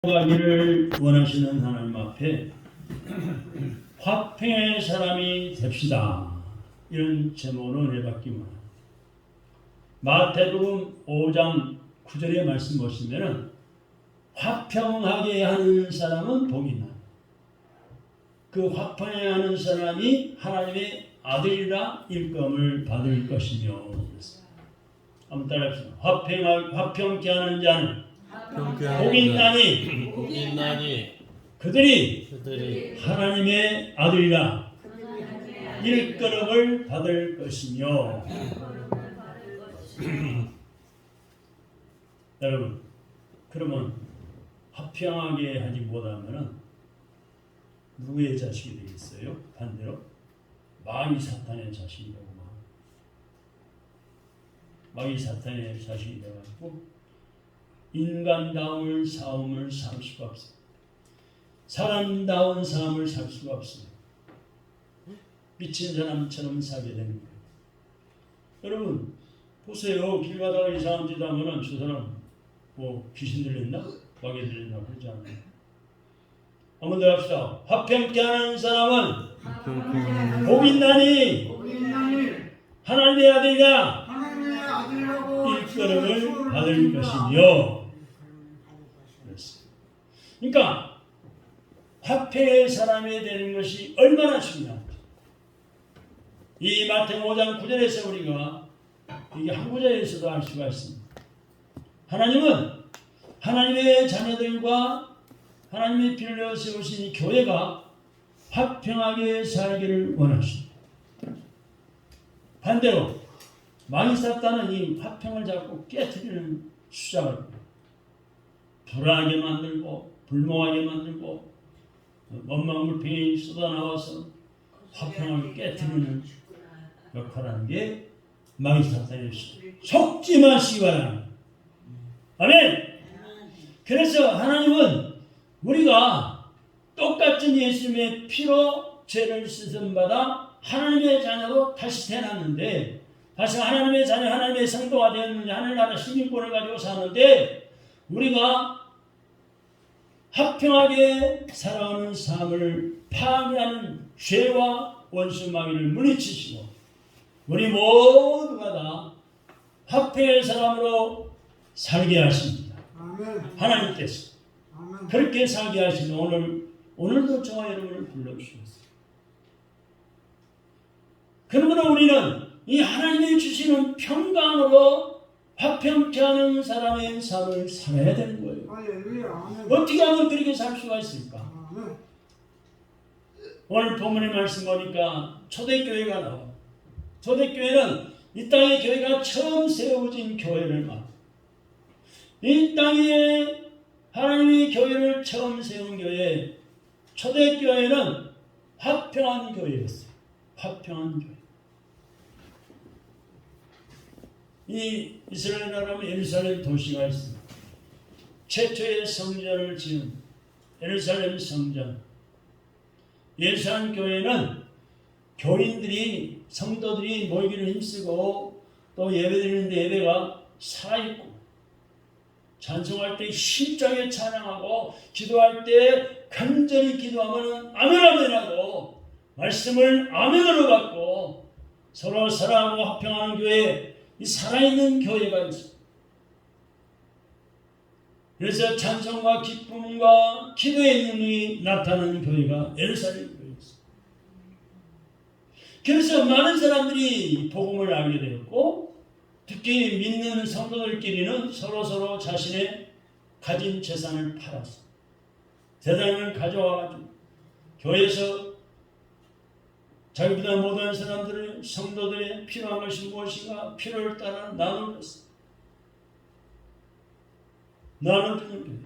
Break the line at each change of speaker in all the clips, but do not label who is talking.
가기를 원하시는 하나님 앞에 화평의 사람이 됩시다. 이런 제목으로 은혜받기 원합니다. 마태복음 5장 9절의 말씀 보시면은 화평하게 하는 사람은 복이 있나. 그 화평하게 하는 사람이 하나님의 아들이라 일감을 받을 것이며. 한번 따라합시다. 화평케 하는 자는 복이 있나니 그들이 하나님의 아들이라 일컬음을 받을 것이며. 여러분, 그러면 화평하게 하지 못하면 누구의 자식이 되겠어요? 반대로 마귀 사탄의 자식이라고 말합니다. 마귀 사탄의 자식이 되어가지고 인간다운 삶을 살 수가 없어요. 사람다운 삶을 살 수가 없어요. 미친 사람처럼 살게 되는 거예요. 여러분 보세요. 길 가다가 이상한 짓 하면은 저 사람 뭐 귀신 들렸나? 마귀 들렸나? 그러지 않아요. 한번 더 합시다. 화평케 하는 사람은 복 있나니 하나님의 아들이라 일컬음을 받을 것이며. 그러니까 화평의 사람이 되는 것이 얼마나 중요한지 이 마태복음 5장 9절에서 우리가 이게 한 구절에서도 알 수가 있습니다. 하나님은 하나님의 자녀들과 하나님의 피를 세우신 이 교회가 화평하게 살기를 원하십니다. 반대로 마귀 사탄은 이 화평을 자꾸 깨트리는 수작을 불안하게 만들고 불멍하게 만들고 원망불평이 쏟아나와서 화평을 깨트리는 역할하는 게 마귀 사탄의 수작. 속지 마시기 바랍니다. 아멘. 그래서 하나님은 우리가 똑같은 예수님의 피로 죄를 씻음받아 하나님의 자녀로 다시 태어났는데, 다시 하나님의 자녀, 하나님의 성도가 되었는데 하늘나라 시민권을 가지고 사는데, 우리가 화평하게 살아가는 삶을 파괴하는 죄와 원수 마귀를 물리치시고 우리 모두가 다 화평의 사람으로 살게 하십니다. 아멘. 하나님께서 아멘. 그렇게 살게 하시는 오늘도 저와 여러분을 불러주셨어요. 그러므로 우리는 이 하나님이 주시는 평강으로 화평케 하는 사람의 삶을 살아야 되는 거예요. 어떻게 하면 그렇게 살 수가 있을까? 오늘 본문의 말씀 보니까 초대교회가 나와. 초대교회는 이 땅의 교회가 처음 세워진 교회를 말합니다. 이 땅에 하나님의 교회를 처음 세운 교회, 초대교회는 화평한 교회였어요. 화평한 교회. 이 이스라엘 나라는 예루살렘 도시가 있습니다. 최초의 성전을 지은 예루살렘 성전. 예루살렘 교회는 교인들이, 성도들이 모이기를 힘쓰고 또 예배드리는데 예배가 살아있고, 찬송할 때 힘차게 찬양하고, 기도할 때 간절히 기도하면 아멘 아멘 하고 말씀을 아멘으로 받고 서로 사랑하고 화평하는 교회, 이 살아있는 교회가 있습니다. 그래서 찬송과 기쁨과 기도의 능력이 나타나는 교회가 예루살렘 교회였습니다. 그래서 많은 사람들이 복음을 알게 되었고, 특히 믿는 성도들끼리는 서로 자신의 가진 재산을 팔아서 재산을 가져와가지고 교회에서 자기보다 못한 사람들의 성도들의 필요한 것이 무엇인가 필요를 따라 나누었습니다. 나눠주는 교회.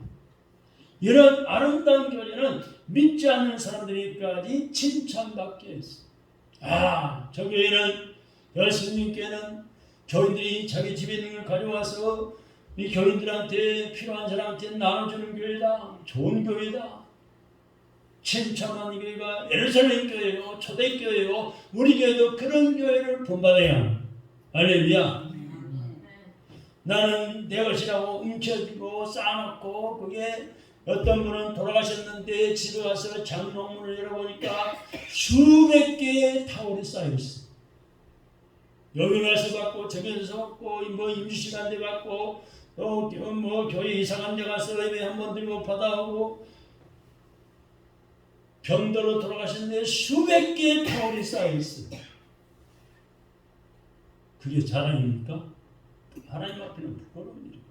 이런 아름다운 교회는 믿지 않는 사람들이까지 칭찬받게 했어요. 아, 저 교회는, 열심님께는 교인들이 자기 집에 있는 걸 가져와서 이 교인들한테, 필요한 사람한테 나눠주는 교회다. 좋은 교회다. 칭찬하는 교회가 예루살렘 교회요, 초대교회요, 우리 교회도 그런 교회를 본받아야 합니다. 할렐루야. 나는 내 것이라고 움켜쥐고 쌓아놓고 그게 어떤 분은 돌아가셨는데 집에 가서 장롱문을 열어보니까 수백 개의 타월이 쌓여있어. 여기 가서 받고 저기 가서 받고 뭐 임시시간대 받고 또 뭐 교회 이사간데 가서 예배 한번 드리고 받아오고 병들어 돌아가셨는데 수백 개의 타월이 쌓여있어. 그게 자랑입니까? 하나님 앞에는 부끄러운 일이에요.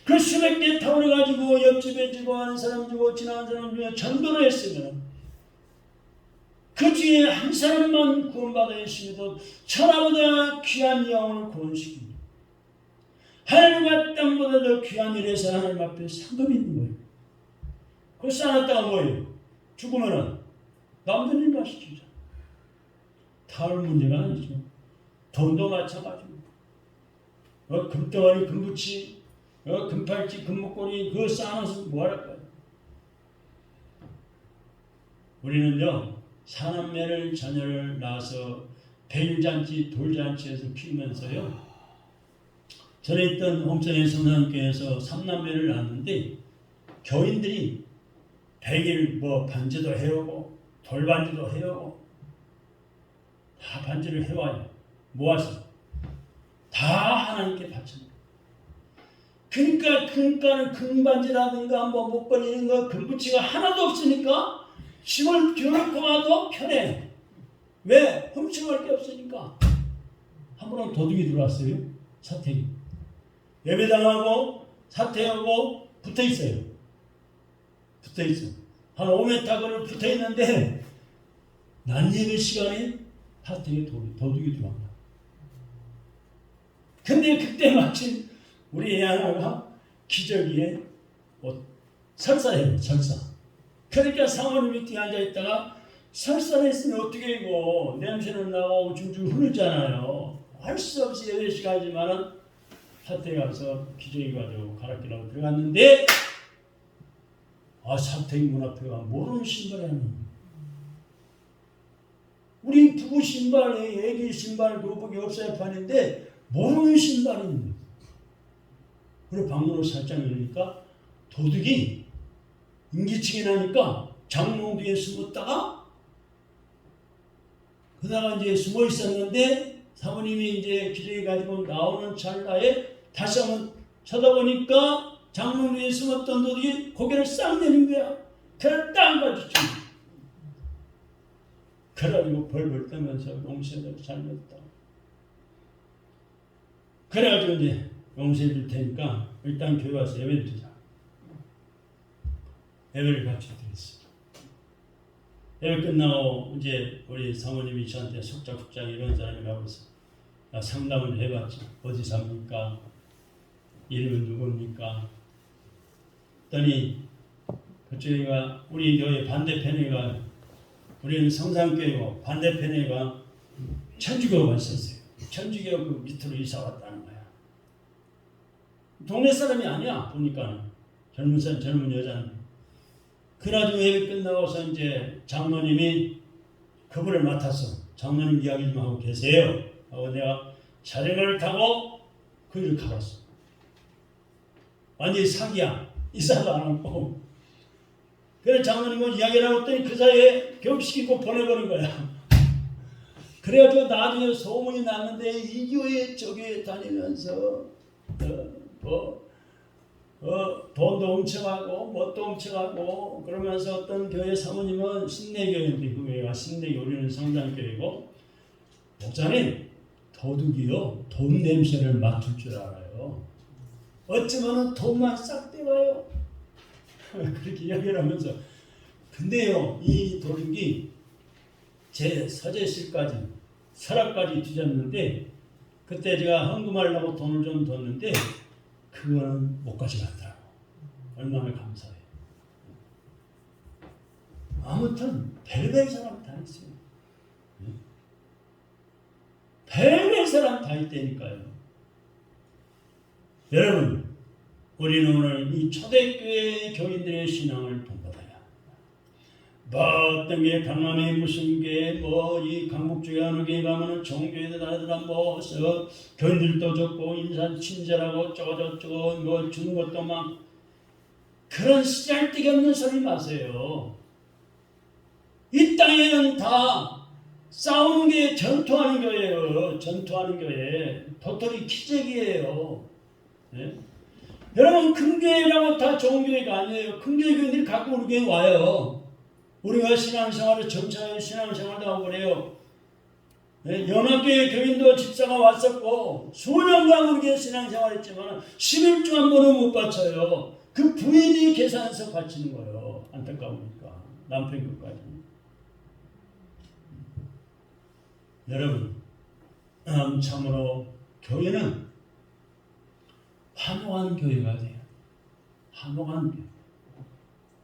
그 수백 개의 타월을 가지고 옆집에 주고 하는 사람 주고 지나가는 사람 중에 전도를 했으면 그 중에 한 사람만 구원받아 있음에도 천하보다 귀한 영혼을 구원시킵니다. 하늘과 땅보다 더 귀한 일에서 하나님 앞에 상급이 있는 거예요. 그 쌓았다가 뭐예요? 죽으면은 남들 일 마시키자. 타월 문제가 아니죠. 돈도 마찬가지고 금덩어리, 금붙이, 금팔찌, 금목걸이 그거 쌓아놔서 뭐할까요? 우리는요 사남매를 자녀를 낳아서 백일잔치, 돌잔치에서 키우면서요 전에 있던 홍천의 성산교회에서 삼남매를 낳았는데 교인들이 백일 뭐 반지도 해오고 돌반지도 해오고 다 반지를 해와요. 모아서 다 하나님께 바칩니다. 그러니까 금반지라든가 뭐 목걸이 이런 거 금붙이가 하나도 없으니까 힘을 겨누고 와도 편해. 왜? 훔쳐갈 게 없으니까. 한 번은 도둑이 들어왔어요. 사택이. 예배당하고 사택하고 붙어있어요. 붙어있어. 한 5m 거리 붙어있는데 낮 예배 시간에 사택에 도둑이 들어왔다. 근데 그때 마침 우리 애 하나가 기저귀에 설사해요. 설사. 그러니까 사모님이 뒤에 앉아있다가 설사를 했으면 어떻게 이거 냄새는 나고 줄줄 흐르잖아요. 할 수 없이 예배 시간이지만은 사택에 가서 기저귀 가지고 갈아 끼라고 들어갔는데 사택 문 앞에가 모르는 신발이 하나. 우리 부부 신발에 애기 신발 교복이 없어야 파는데 모르는 신발입니다. 그리고 방문을 살짝 열니까 도둑이 인기치게 나니까 장롱 뒤에 숨었다가 그다가 이제 숨어 있었는데 사모님이 이제 기저귀 가지고 나오는 찰나에 다시 한번 쳐다보니까 장롱 뒤에 숨었던 도둑이 고개를 싹 내린 거야. 그래 딱 마주쳐. 그래가지고 벌벌 떠면서 용서해서 잘못했다. 그래가지고 이제 용서해 줄 테니까 일단 교회 와서 예배를 드리자. 예배를 같이 드렸습니다. 예배 끝나고 이제 우리 사모님이 저한테 속작속작 이런 사람이 가면서 상담을 해봤죠. 어디 삽니까? 이름은 누굽니까? 했더니 그쪽에가 우리 교회 반대편에가 우리는 성산교회고 반대편에가 천주교가 있었어요. 천주교 그 밑으로 이사 왔다는 거야. 동네 사람이 아니야. 보니까 젊은 여자는. 그래가지고 예배 끝나고서 이제 장로님이 그분을 맡아서 장로님 이야기 좀 하고 계세요. 하고 내가 자전거를 타고 그 길을 가봤어. 완전히 사기야. 이사도 안 하고. 그래서 장로님은 이야기를 하고 했더니 그 사이에 교육시키고 보내버린 거야. 그래가지고 나중에 소문이 났는데 이 교회 저교회 다니면서 돈도 훔쳐가고 뭣도 훔쳐가고 그러면서 어떤 교회 사모님은 신내교회인데 그 교회가 신내교회 우리는 성산교회고 목사님 도둑이요 돈 냄새를 맡을 줄 알아요. 어쩌면 돈만 싹 떼가요. 그렇게 이야기를 하면서 근데요 이 도둑이 제 서재실까지 서랍까지 뒤졌는데 그때 제가 헌금하려고 돈을 좀 뒀는데 그거는 못 가져갔더라고. 얼마나 감사해요. 아무튼 별별 사람 다 있어요. 별별 사람 다 있다니까요. 여러분 우리는 오늘 이 초대교회 교인들의 신앙을 본받아야 합니다. 뭐 어떤 게 강남에 무슨 게 뭐 이 강북쪽에 어느 게 가면은 종교에도 다르더라 뭐 교인들도 좋고 인산 친절하고 저쩌고 뭐 주는 것도 막 그런 쓰잘데기 없는 소리 마세요. 이 땅에는 다 싸우는 게 전투하는 교회예요. 전투하는 교회. 도토리 키재기예요. 네? 여러분 큰교회라고 다 좋은 교회가 아니에요. 큰교회 교인들이 가끔 우리 교회 와요. 우리가 신앙생활을 점차에 신앙생활도 하고 그래요. 네? 연합교회 교인도 집사가 왔었고 수년간 우리 교회 신앙생활했지만 11조 한 번은 못 바쳐요. 그 부인이 계산해서 바치는 거예요. 안타까우니까 남편 것까지. 여러분 참으로 교회는 화목한 교회가 돼요. 화목한 교회.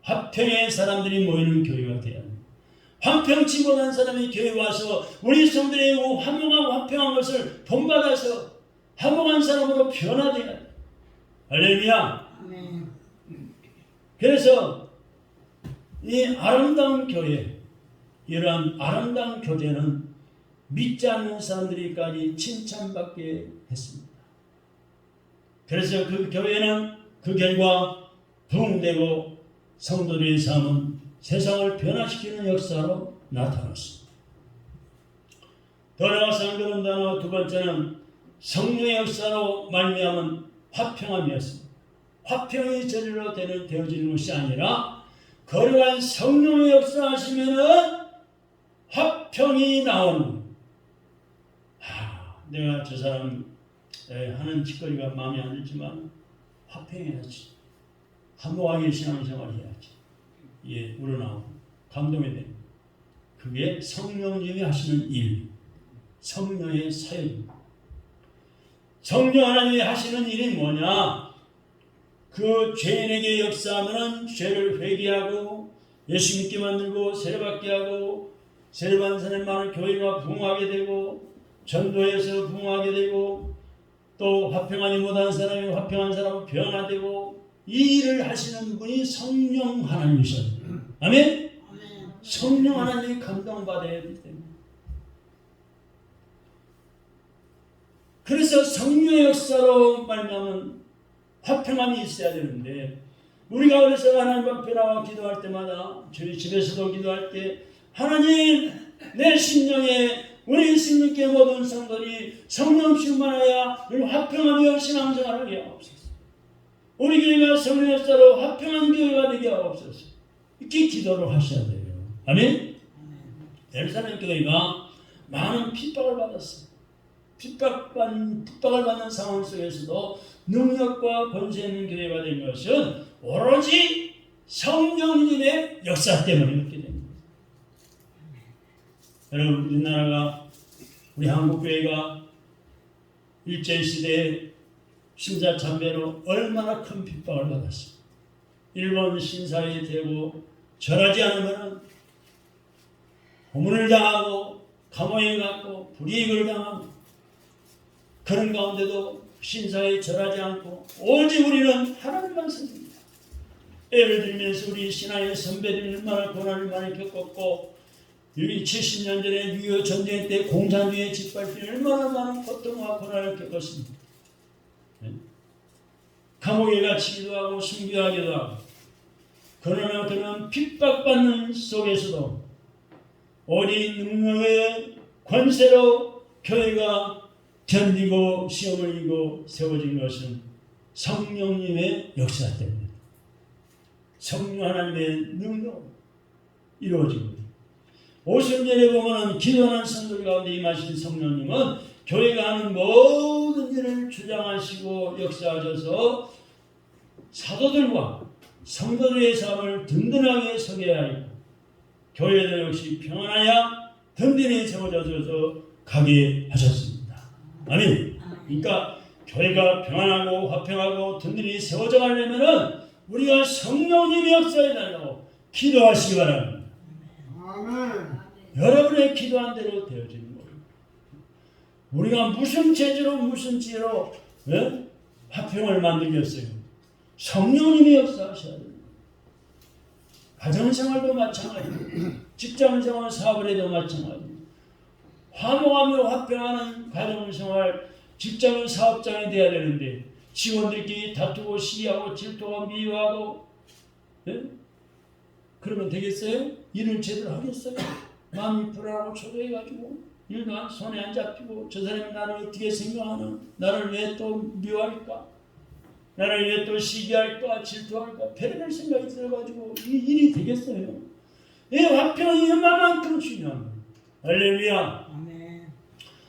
화평의 사람들이 모이는 교회가 돼야 합니다. 화평치 못한 사람이 교회에 와서 우리 성도들의 화목하고 화평한 것을 본받아서 화목한 사람으로 변화돼야 돼요. 할렐루야. 그래서 이 아름다운 교회, 이러한 아름다운 교제는 믿지 않는 사람들이까지 칭찬받게 했습니다. 그래서 그 교회는 그 결과 부흥되고 성도들의 삶은 세상을 변화시키는 역사로 나타났습니다. 더 나아가서 그런다나 두 번째는 성령의 역사로 말미암은 화평함이었습니다. 화평이 진리로 되어지는 것이 아니라 거룩한 성령의 역사하시면은 화평이 나오는 거예요. 내가 저 사람 하는 짓거리가 마음에 안 들지만 화평해야지. 화목하게 신앙생활 해야지. 예, 우러나오고 감동이 됩니다. 그게 성령님이 하시는 일, 성령의 사역입니다. 성령 하나님이 하시는 일이 뭐냐? 그 죄인에게 역사하면 죄를 회개하고 예수 믿게 만들고 세례받게 하고 세례받은 사람이 많은 교회가 부흥하게 되고 전도해서 부흥하게 되고 또 화평하지 못한 사람이 화평한 사람은 변화되고 이 일을 하시는 분이 성령 하나님이셔요. 아멘? 성령 하나님이 감동받아야 되기 때문에. 그래서 성령의 역사로 말미암은 화평함이 있어야 되는데 우리가 그래서 하나님 앞에 나와 기도할 때마다 저희 집에서도 기도할 때 하나님 내 심령에 우리 예수님께 모든 성도들이 성령 충만하여 화평하며 신앙생활을 하게 하옵소서. 우리 교회가 성령 역사로 화평한 교회가 되게 하옵소서. 이렇게 기도를 하셔야 돼요. 아멘? 예루살렘 교회가 많은 핍박을 받았어요. 핍박을 받는 상황 속에서도 능력과 권세 있는 교회가 된 것은 오로지 성령님의 역사 때문에 그렇게 됩니다. 여러분 우리나라가 우리 한국교회가 일제시대에 신자참배로 얼마나 큰 핍박을 받았습니다. 일본 신사에 대고 절하지 않으면 고문을 당하고 감옥에 갔고 불이익을 당하고 그런 가운데도 신사에 절하지 않고 오직 우리는 하나님만 섬깁니다. 예를 들면서 우리 신앙의 선배들이 얼마나 고난을 많이 겪었고 70년 전에 6.25 전쟁 때 공산주의에 짓밟힌 얼마나 많은 고통과 고난을 겪었습니다. 감옥에 갇히기도 하고 순교하기도 하고 그러나 그런 핍박받는 속에서도 오직 능력의 권세로 교회가 견디고 시험을 이기고 세워진 것은 성령님의 역사 때문입니다. 성령 하나님의 능력으로 이루어집니다. 오순절에 보면 기도하는 성도들 가운데 임하신 성령님은 교회가 하는 모든 일을 주장하시고 역사하셔서 사도들과 성도들의 삶을 든든하게 서게 하고 교회도 역시 평안하여 든든히 세워져서 가게 하셨습니다. 아멘. 그러니까 교회가 평안하고 화평하고 든든히 세워져 가려면 우리가 성령님의 역사에 달라고 기도하시기 바랍니다. 아멘. 여러분의 기도한 대로 되어지는 거예요. 우리가 무슨 재주로 무슨 지혜로 화평을 만들겠어요? 성령님이 역사하셔야 됩니다. 가정생활도 마찬가지입니다. 직장생활, 사업을 해도 마찬가지입니다. 화목하며 화평하는 가정생활, 직장은 사업장이 돼야 되는데 직원들끼리 다투고 시기하고 질투하고 미워하고 네? 그러면 되겠어요? 일을 제대로 하겠어요? 마음이 불안하고 초조해가지고 일도 손에 안 잡히고 저 사람이 나를 어떻게 생각하나? 나를 왜 또 미워할까? 나를 왜 또 시기할까? 질투할까? 별의별 생각이 들어가지고 이 일이 되겠어요? 이 화평이 얼마만큼 중요한 거예요. 할렐루야.
아멘.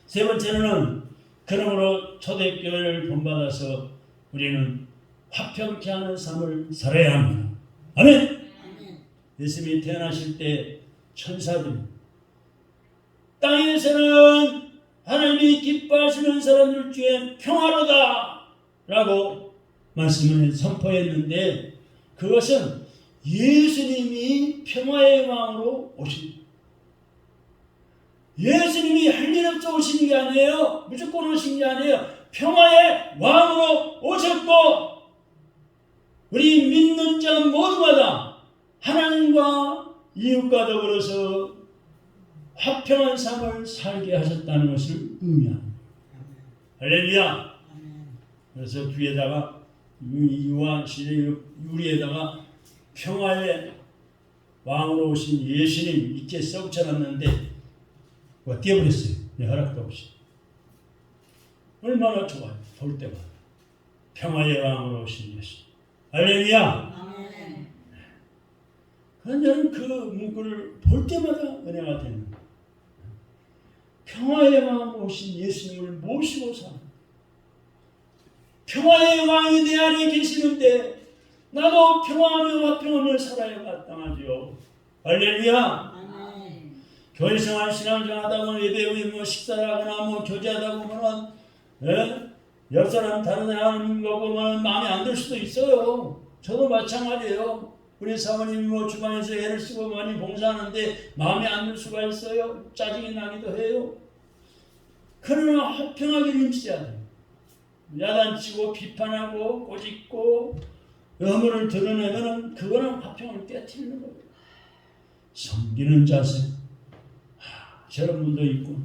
세 번째는 그러므로 초대교회를 본받아서 우리는 화평케 하는 삶을 살아야 합니다. 아멘.
아멘.
예수님이 태어나실 때 천사들이 땅에서는 하나님이 기뻐하시는 사람들 중에 평화로다 라고 말씀을 선포했는데 그것은 예수님이 평화의 왕으로 오신 예수님이 할 일 없어 오시는 게 아니에요. 무조건 오신 게 아니에요. 평화의 왕으로 오셨고 우리 믿는 자 모두마다 하나님과 이웃과 더불어서 화평한 삶을 살게 하셨다는 것을 의미합니다. 할렐루야. 그래서 뒤에다가 유한 시대 유리에다가 평화의 왕으로 오신 예수님 이렇게 써붙여놨는데 띄어버렸어요. 내 허락도 없이. 얼마나 좋아요. 볼 때마다 평화의 왕으로 오신 예수. 할렐루야.
아멘.
저는 그 문구를 볼 때마다 은혜가 되는 거예요. 평화의 왕으로 오신 예수님을 모시고 사는 평화의 왕이 내 안에 계시는데 나도 평화하며 화평하며 살아야 마땅하죠. 할렐루야. 교회 생활 신앙생활 하다 보면 예배 후에 식사를 하거나 교제하다 보면 옆 사람 다른 사람 거 보면 마음에 안 들 수도 있어요. 저도 마찬가지예요. 우리 사모님 주방에서 애를 쓰고 많이 봉사하는데 마음에 안 들 수가 있어요. 짜증이 나기도 해요. 그러나 화평하게 넘치지 않아요. 야단치고 비판하고 꼬집고 염원을 드러내면 그거는 화평을 깨트리는 거예요. 섬기는 자세. 저런 분도 있고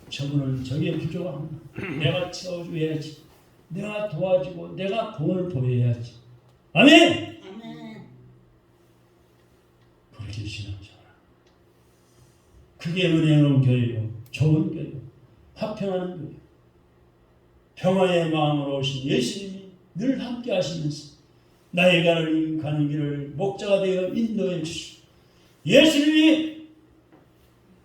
저분은 저게 부족합니다. 내가 채워줘야지. 내가 도와주고 내가 공을 보여야지. 아멘.
아멘.
그렇게 신앙생활. 그게 은혜로운 교회요. 좋은 교회. 화평하는 교회. 평화의 마음으로 오신 예수님이 늘 함께 하시면서 나의 가는 길을 목자가 되어 인도해 주시고 예수님이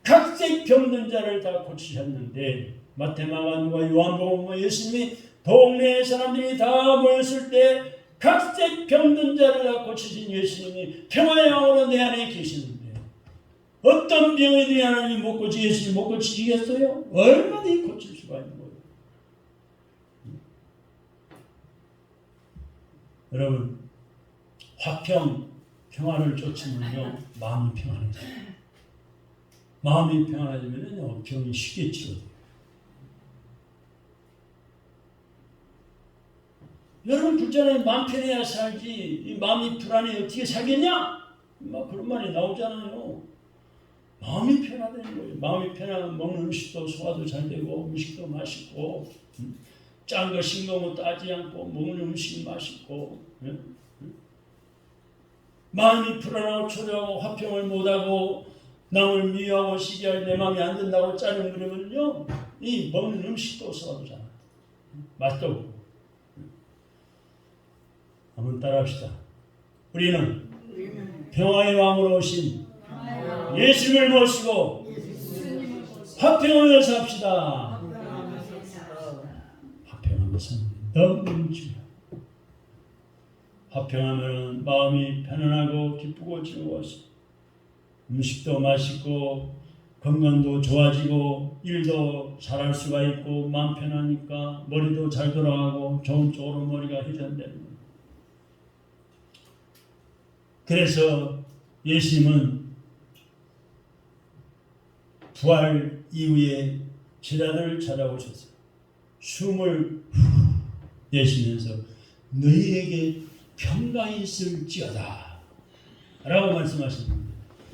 각색 병든 자를 다 고치셨는데 마태, 마가, 누가, 요한복음 예수님이 동네 사람들이 다 모였을 때 각색 병든 자를 다 고치신 예수님이 평화의 왕으로 내 안에 계시는데 어떤 병이든 하나님이 못 고치 예수님 못 고치시겠어요? 얼마든지 고칠 수가 있는 거예요. 여러분 화평, 평화를 쫓으면요 마음이 평안해져요. 마음이 평안해지면 병이 쉽게 치료돼요. 여러분 불자는 마음 편해야 살지 이 마음이 불안해 어떻게 살겠냐? 막 그런 말이 나오잖아요. 마음이 편하다는 거예요. 마음이 편하면 먹는 음식도 소화도 잘 되고 음식도 맛있고 짠 거 싱거운 거 따지 않고 먹는 음식이 맛있고 마음이 불안하고 초조하고 화평을 못하고 남을 미워하고 시기할 내 마음이 안 된다고 짜증부리면요 이 먹는 음식도 소화도 잘 안 돼. 맛도 없고. 한번 따라합시다. 우리는 평화의 왕으로 오신 예수님을 모시고 화평하며 삽시다. 화평하며 사는 게 너무 중요해요. 화평하면 마음이 편안하고 기쁘고 즐거워서 음식도 맛있고 건강도 좋아지고 일도 잘할 수가 있고 마음 편하니까 머리도 잘 돌아가고 좋은 쪽으로 머리가 회전되는 거예요. 그래서 예수님은 부활 이후에 제자들을 찾아오셔서 숨을 내쉬면서 너희에게 평강이 있을지어다 라고 말씀하십니다.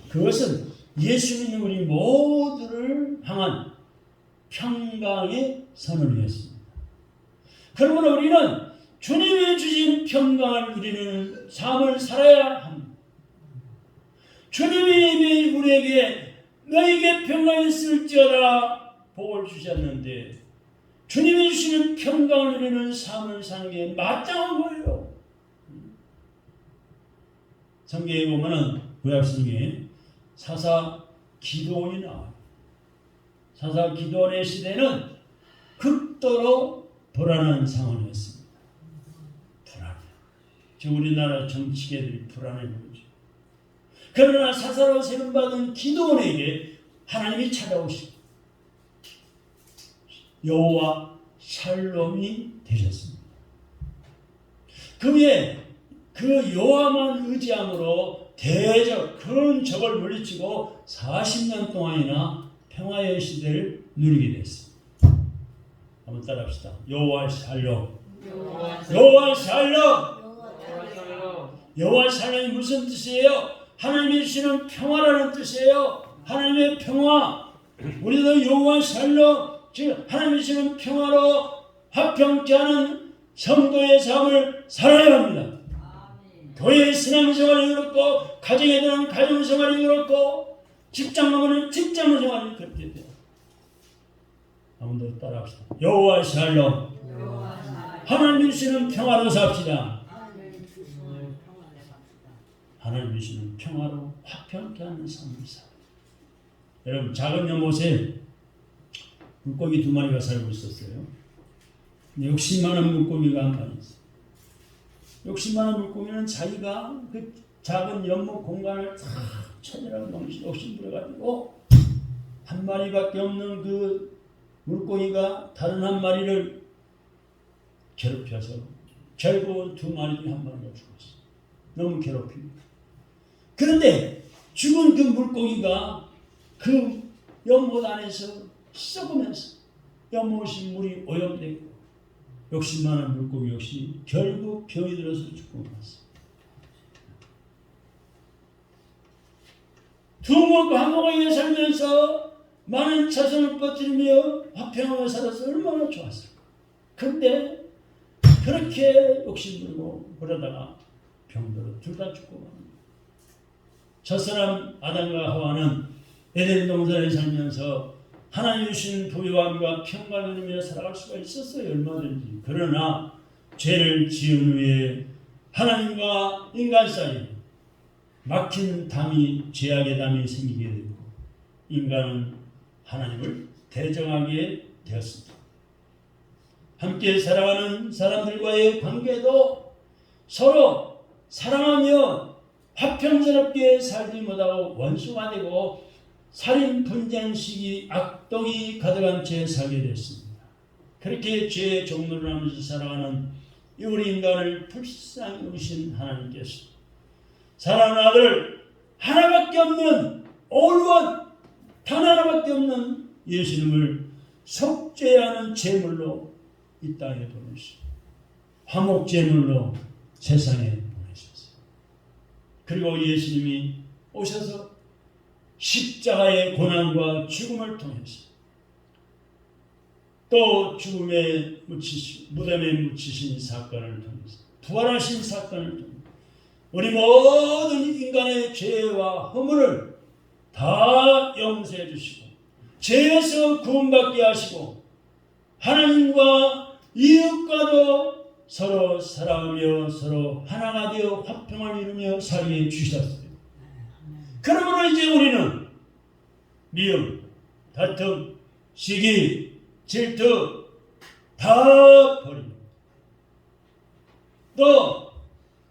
그것은 예수 믿는 우리 모두를 향한 평강의 선언이었습니다. 그러므로 우리는 주님이 주신 평강을 누리는 삶을 살아야 합니다. 주님이 우리에게 너에게 평강이 있을지어다 복을 주셨는데 주님이 주시는 평강을 누리는 삶을 사는 게 마땅한 거예요. 성경에 보면은 구약성경에 사사 기드온이 나와요. 사사 기드온의 시대는 극도로 불안한 상황이었습니다. 불안해. 지금 우리나라 정치계들이 불안해 보이죠. 그러나 사사로 세움받은 기드온에게 하나님이 찾아오시고 여호와 샬롬이 되셨습니다. 그의 그 여호와만 의지함으로 대적 큰 적을 물리치고 40년 동안이나 평화의 시대를 누리게 됐습니다. 한번 따라합시다. 여호와 샬롬. 여호와 샬롬. 여호와 샬롬이 무슨 뜻이에요? 하나님이 주시는 평화라는 뜻이에요. 하나님의 평화. 우리도 여호와 샬롬, 즉 하나님이 주시는 평화로 화평케 하는 성도의 삶을 살아야 합니다. 교회의 신앙생활이 그렇고 가정에 대한 가정생활이 그렇고 직장 가면 직장생활이 그렇게 돼요. 한 번 더 따라합시다. 여호와 샬롬. 하나님 주시는 평화로 삽시다. 하나님 주시는 평화로 화평케 하는 삶을 살아요. 여러분 작은 연못에 물고기 2마리가 살고 있었어요. 욕심 많은 물고기가 한 마리 있어요. 욕심 많은 물고기는 자기가 그 작은 연못 공간을 다 찾으라고 너무 욕심 부려가지고 한 마리밖에 없는 그 물고기가 다른 한 마리를 괴롭혀서 결국은 2마리 중에 한 마리가 죽었어요. 너무 괴롭히고. 그런데 죽은 그 물고기가 그 연못 안에서 썩으면서 연못이 물이 오염되고 욕심 많은 물고기 역시 결국 병이 들어서 죽고 말았어요. 두목과 한목에 살면서 많은 자손을 퍼뜨리며 화평하며 살아서 얼마나 좋았을까. 그런데 그렇게 욕심부리고 그러다가 병들어 둘 다 죽고 맙니다. 첫사람 아담과 하와는 에덴 동산에 살면서 하나님 주신 부유함과 평강을 누리며 살아갈 수가 있었어요. 얼마든지. 그러나 죄를 지은 후에 하나님과 인간 사이에 막힌 담이, 죄악의 담이 생기게 되고 인간은 하나님을 대적하게 되었습니다. 함께 살아가는 사람들과의 관계도 서로 사랑하며 화평스럽게 살지 못하고 원수가 되고 살인, 분쟁, 시기, 악독이 가득한 채 살게 됐습니다. 그렇게 죄의 종로를 하면서 살아가는 우리 인간을 불쌍히 여기신 하나님께서 사랑하는 아들 하나밖에 없는 올원 단 하나밖에 없는 예수님을 속죄하는 제물로 이 땅에 보내시고 화목제물로 세상에 보내셨어요. 그리고 예수님이 오셔서 십자가의 고난과 죽음을 통해서 또 죽음에 무덤에 묻히신 사건을 통해서 부활하신 사건을 통해서 우리 모든 인간의 죄와 허물을 다 용서해 주시고 죄에서 구원받게 하시고 하나님과 이웃과도 서로 사랑하며 서로 하나가 되어 화평을 이루며 살게 주셨어요. 그러므로 이제 우리는 미움, 다툼, 시기, 질투 다 버립니다. 또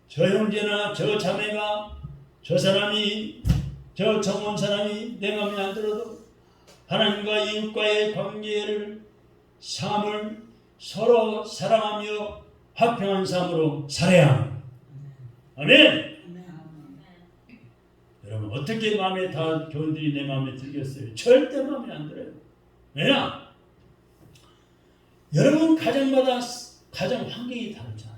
저 형제나 저 자매가 저 사람이 저 정원 사람이 내 마음에 안 들어도 하나님과 이웃과의 관계를 삶을 서로 사랑하며 화평한 삶으로 살아야 합니다. 아멘. 여러분 어떻게 마음에 다 교훈들이 내 마음에 들겠어요? 절대 마음에 안 들어요. 왜냐? 여러분 가정마다 가정 환경이 다르잖아요.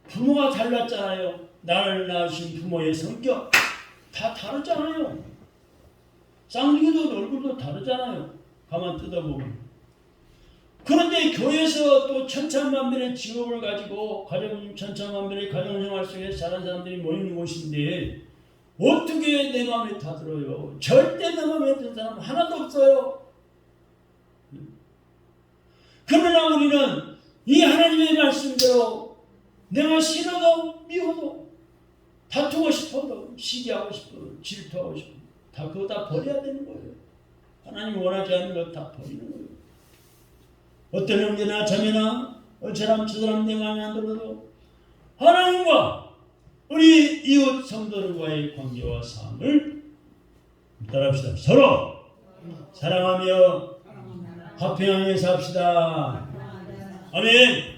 부모가 달랐잖아요. 나를 낳으신 부모의 성격 다 다르잖아요. 쌍둥이도 얼굴도 다르잖아요. 가만 뜯어보면. 그런데 교회에서 또 천차만별의 직업을 가지고 천차만별의 가정생활 속에 자란 사람들이 모이는 곳인데 어떻게 내 마음에 다 들어요? 절대 내 마음에 드는 사람 하나도 없어요. 그러나 우리는 이 하나님의 말씀대로 내가 싫어도 미워도 다투고 싶어도 시기하고 싶어도 질투하고 싶어도 다 그거 다 버려야 되는 거예요. 하나님 원하지 않는 것 다 버리는 거예요. 어떤 형제나 자매나 사람 저 사람 내 마음에 안 들어도 하나님과 우리 이웃 성도들과의 관계와 삶을 따라합시다. 서로 사랑하며 화평하게 삽시다. 아멘.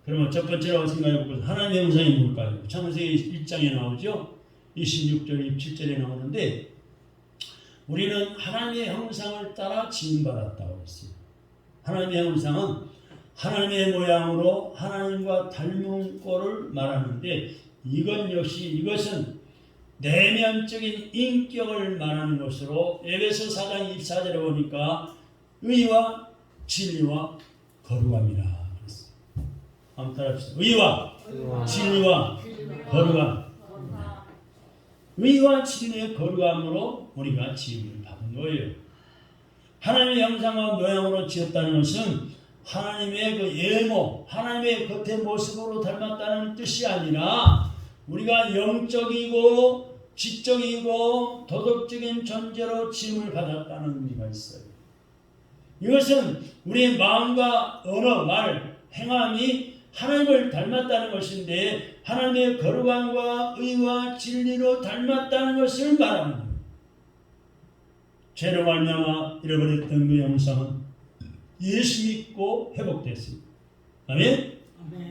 그러면 첫 번째로 생각해 볼 하나님의 형상이 뭘까요? 창세기 1장에 나오죠. 26절, 27절에 나오는데 우리는 하나님의 형상을 따라 지음받았다고 했어요. 하나님의 형상은 하나님의 모양으로 하나님과 닮은 꼴을 말하는데 이것은 내면적인 인격을 말하는 것으로 에베소 4장 24절에 보니까 의와 진리와 거룩함이라. 한번 따라합시다. 의와 진리와 거룩함. 의와 진리의 거룩함으로 우리가 지음을 받은 거예요. 하나님의 형상과 모양으로 지었다는 것은 하나님의 그 예모, 하나님의 겉의 모습으로 닮았다는 뜻이 아니라 우리가 영적이고 지적이고 도덕적인 존재로 지음을 받았다는 의미가 있어요. 이것은 우리의 마음과 언어, 말, 행함이 하나님을 닮았다는 것인데 하나님의 거룩함과 의와 진리로 닮았다는 것을 말하는 거예요. 죄로 말미암아 잃어버렸던 그 영상은 예수 믿고 회복됐습니다. 아멘?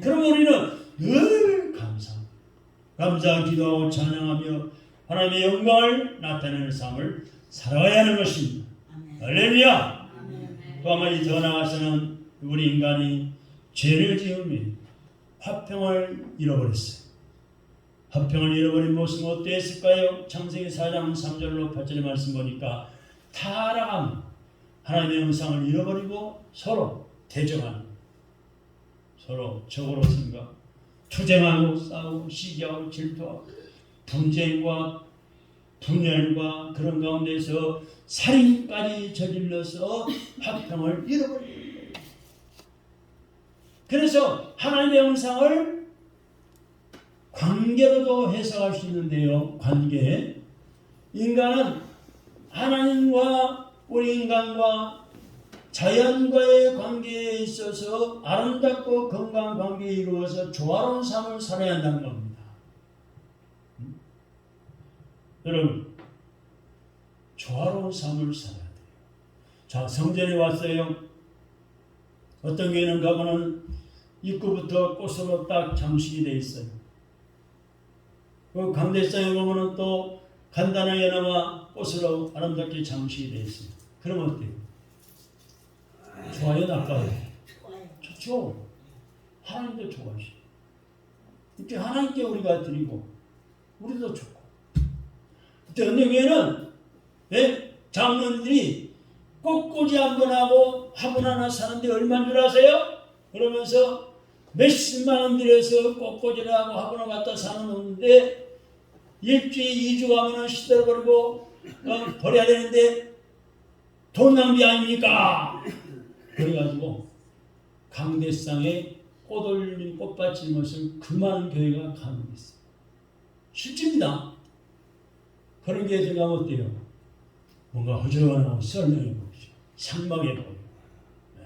그럼 우리는 늘 감사 기도하고 찬양하며 하나님의 영광을 나타내는 삶을 살아가야 하는 것입니다. 할렐루야! 또 한마디 더 나아가서는 우리 인간이 죄를 지으며 화평을 잃어버렸어요. 화평을 잃어버린 모습은 어땠을까요? 창세기 4장 3절로 8절의 말씀 보니까 타락함, 하나님의 형상을 잃어버리고 서로 대적하는, 서로 적으로 생각, 투쟁하고 싸우고 시기하고 질투하고 분쟁과 분열과 그런 가운데서 살인까지 저질러서 화평을 잃어버리는 거예요. 그래서 하나님의 형상을 관계로도 해석할 수 있는데요. 관계. 인간은 하나님과 우리 인간과 자연과의 관계에 있어서 아름답고 건강한 관계에 이루어서 조화로운 삶을 살아야 한다는 겁니다. 여러분, 조화로운 삶을 살아야 돼요. 자, 성전에 왔어요. 어떤 교회는 가보면 입구부터 꽃으로 딱 장식이 되어 있어요. 그 강대상에 보면 또 간단하게나마 꽃으로 아름답게 장식이 되어 있어요. 그럼 어때요? 좋아요, 나빠요? 좋죠. 하나님도 좋아하시죠. 이렇게 하나님께 우리가 드리고 우리도 좋고. 그때 어느 교회는 장로님들이 꽃꽂이 한번 하고 화분 하나 사는데 얼마인 줄 아세요? 그러면서 몇십만 원 들여서 꽃꽂이를 하고 화분을 갖다 사놓는데 일주일, 2주 가면은 시들어버리고 버려야 되는데 돈 낭비 아닙니까? 그래가지고 강대상에 꽃 올린 꽃밭 짓는 것을 그 많은 교회가 가능했어요. 실제입니다. 그런 게 제가 어때요? 뭔가 허전하고 썰렁해 보이죠. 상막해 보여요. 네.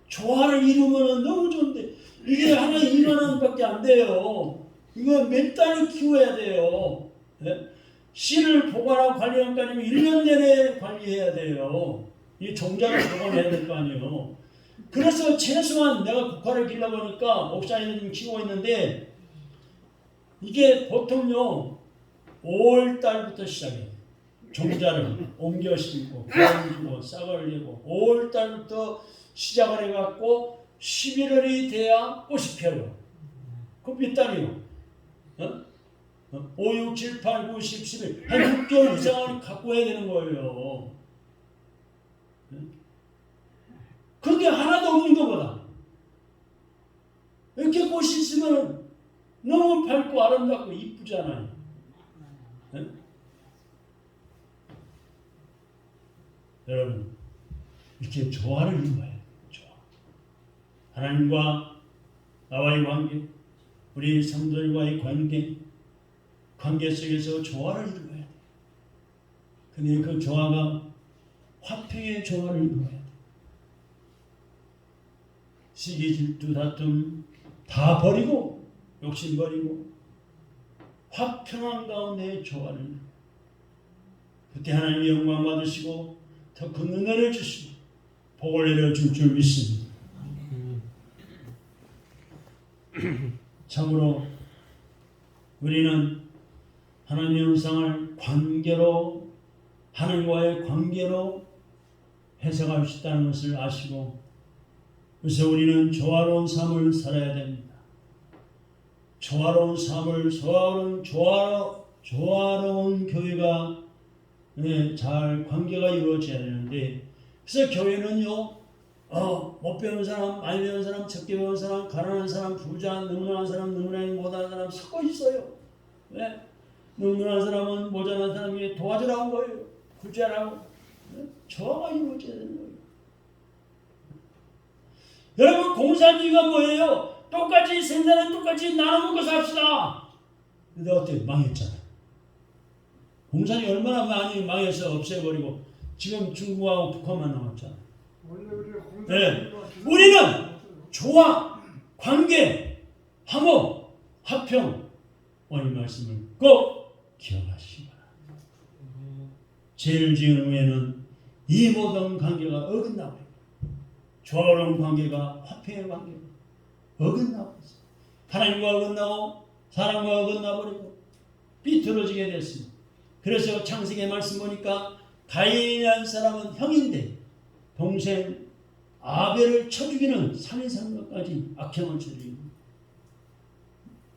조화를 이루면 너무 좋은데 이게 하나 2만 원밖에 안 돼요. 이거 몇 달을 키워야 돼요. 네? 씨를 보관하고 관리하는 거 아니면 1년 내내 관리해야 돼요. 이 종자를 보관해야 될 거 아니에요. 그래서 최소한 내가 국화를 길러 보니까 목사님이 키우고 있는데 이게 보통요 5월달부터 시작해요. 종자를 옮겨 심고 기름주고 싹을 내고 5월달부터 시작을 해갖고 11월이 돼야 꽃이 펴요. 그럼 몇 달이요? 5, 6, 7, 8, 9, 10, 11 한 6개월 이상을 갖고 해야 되는 거예요. 그게 하나도 없는 것보다 이렇게 꽃이 있으면 너무 밝고 아름답고 이쁘잖아요. 네? 여러분 이렇게 조화를 이루어야 돼요. 조화. 하나님과 나와의 관계, 우리 성도들과의 관계 속에서 조화를 이루어야 돼요. 근데 그 조화가 화평의 조화를 이루어야 돼요. 시기, 질투, 다툼 다 버리고 욕심 버리고 화평한 가운데의 조화를, 그때 하나님의 영광 받으시고 더 큰 은혜를 주시고 복을 내려줄 줄 믿습니다. 참으로 우리는 하나님의 형상을 관계로, 하나님과의 관계로 해석할 수 있다는 것을 아시고, 그래서 우리는 조화로운 삶을 살아야 됩니다. 조화로운 삶을, 조화로운 교회가 잘 관계가 이루어져야 되는데, 그래서 교회는요, 못 배운 사람, 많이 배운 사람, 적게 배운 사람, 가난한 사람, 부자, 능력한 사람, 능력하지 못한 사람 섞어 있어요. 왜? 능력한 사람은 모자란 사람에게 도와주라는 거예요. 구제하라고. 조화가 이루어져야 되는 거예요. 여러분, 공산주의가 뭐예요? 똑같이 생산은 똑같이 나눠먹고 삽시다. 근데 어떻게 망했잖아요. 공산이 얼마나 많이 망해서 없애버리고 지금 중국하고 북한만 남았잖아요. 네. 우리는 조화, 관계, 화목, 화평, 오늘 말씀을 꼭 기억하시기 바랍니다. 죄를 지은 후에는 이 모든 관계가 어긋나고, 조화로운 관계가, 화평의 관계가 어긋나고 있어요. 하나님과 어긋나고 사람과 어긋나버리고 삐뚤어지게 됐습니다. 그래서 창세기의 말씀 보니까 가인이라는 사람은 형인데 동생 아벨을 쳐 죽이는 살인상까지 악행을 저지르고,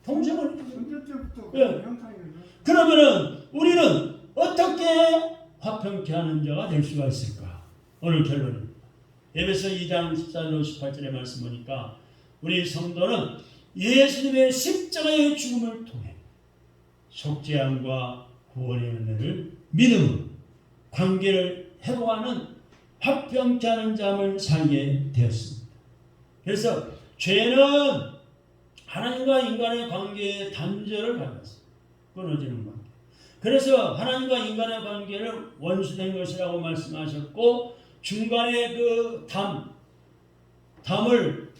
동생을 네. 그러면은 우리는 어떻게 화평케 하는 자가 될 수가 있을까? 오늘 결론입니다. 에베소 2장 14절 18절의 말씀 보니까 우리 성도는 예수님의 십자가의 죽음을 통해 속죄함과 구원의 은혜를 믿음으로 관계를 회복하는 화평케 하는 삶을 살게 되었습니다. 그래서 죄는 하나님과 인간의 관계의 단절을 가졌어요. 끊어지는 관계. 그래서 하나님과 인간의 관계를 원수된 것이라고 말씀하셨고, 중간에 그 담을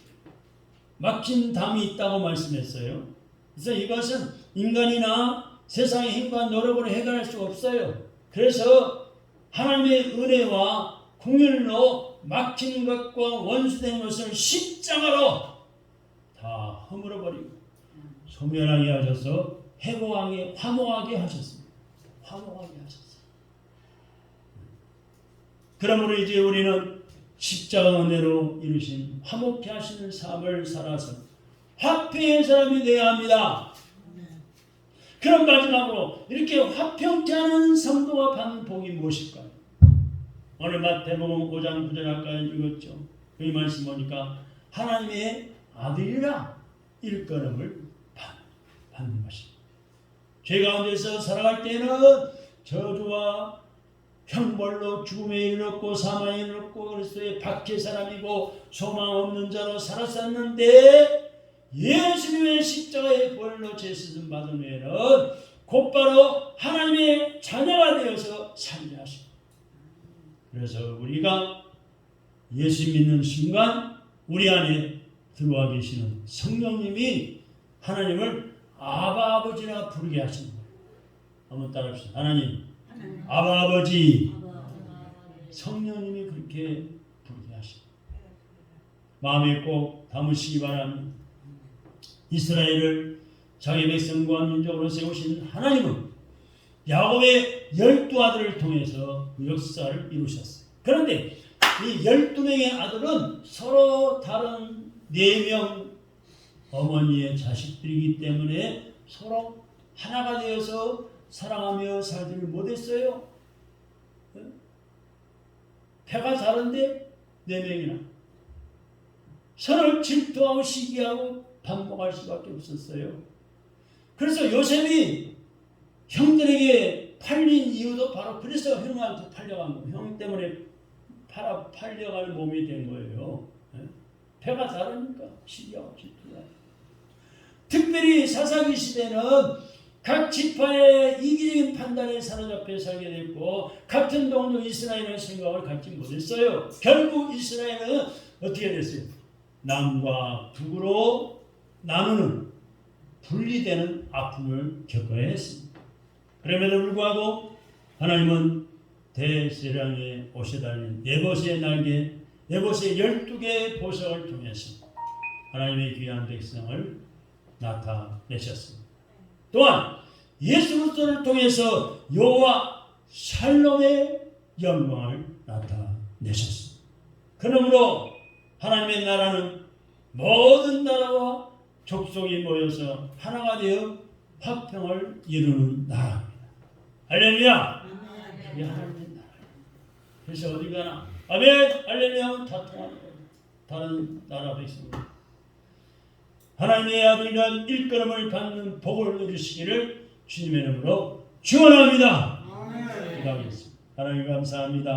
막힌 담이 있다고 말씀했어요. 그래서 이것은 인간이나 세상의 힘과 노력으로 해결할 수 없어요. 그래서 하나님의 은혜와 공율로 막힌 것과 원수된 것을 십자가로 다 허물어버리고 소멸하게 하셔서 회복하게, 화목하게 하셨습니다. 화목하게 하셨어요. 그러므로 이제 우리는 십자가 은혜로 이루신 화목케 하시는 삶을 살아서 화평의 사람이 되어야 합니다. 그럼 마지막으로 이렇게 화평케 하는 성도가 받는 복이 무엇일까요? 오늘 마태복음 5장 9절 아까 읽었죠. 그 말씀 보니까 하나님의 아들이라 일컬음을 받는 것입니다. 죄 가운데서 살아갈 때는 저주와 형벌로 죽음에 이르렀고 사망에 이르렀고 그리스도의 박해 사람이고 소망 없는 자로 살았었는데, 예수님의 십자가의 보혈로 죄수름 받은 후에는 곧바로 하나님의 자녀가 되어서 살게 하십니다. 그래서 우리가 예수 믿는 순간 우리 안에 들어와 계시는 성령님이 하나님을 아바 아버지라 부르게 하시는 거예요. 한번 따라합시다. 하나님, 아바 아버지. 성령님이 그렇게 부르게 하십니다. 마음에 꼭 담으시기 바랍니다. 이스라엘을 자기 백성과 민족으로 세우신 하나님은 야곱의 12아들을 통해서 그 역사를 이루셨어요. 그런데 이 12명의 아들은 서로 다른 4명 어머니의 자식들이기 때문에 서로 하나가 되어서 사랑하며 살지를 못했어요. 패가 다른데 4명이나 서로 질투하고 시기하고 반목할 수밖에 없었어요. 그래서 요셉이 형들에게 팔린 이유도 바로 그래서 형한테 팔려간 거예요. 형 때문에 팔려가는 몸이 된 거예요. 배가 다르니까 시기와 질투가. 특별히 사사기 시대는 각 지파의 이기적인 판단에 사로잡혀 살게 됐고 같은 동료 이스라엘의 생각을 갖지 못했어요. 결국 이스라엘은 어떻게 됐어요? 남과 북으로 나누는 분리되는 아픔을 겪어야 했습니다. 그럼에도 불구하고 하나님은 대제사장의 옷에 달린 네봇의 날개, 네봇의 12개의 보석을 통해서 하나님의 귀한 백성을 나타내셨습니다. 또한 예수 그리스도를 통해서 여호와 샬롬의 영광을 나타내셨습니다. 그러므로 하나님의 나라는 모든 나라와 족속이 모여서 하나가 되어 화평을 이루는 나라입니다. 할렐루야! 이게 하나님의 나라예요. 그래서 어디 가나 아멘! 할렐루야! 하면 다 통하는 거예요. 다른 나라 백성들. 하나님의 아들과 일컬음을 받는 복을 누리시기를 주님의 이름으로 축원합니다. 기도하겠습니다. 하나님 감사합니다.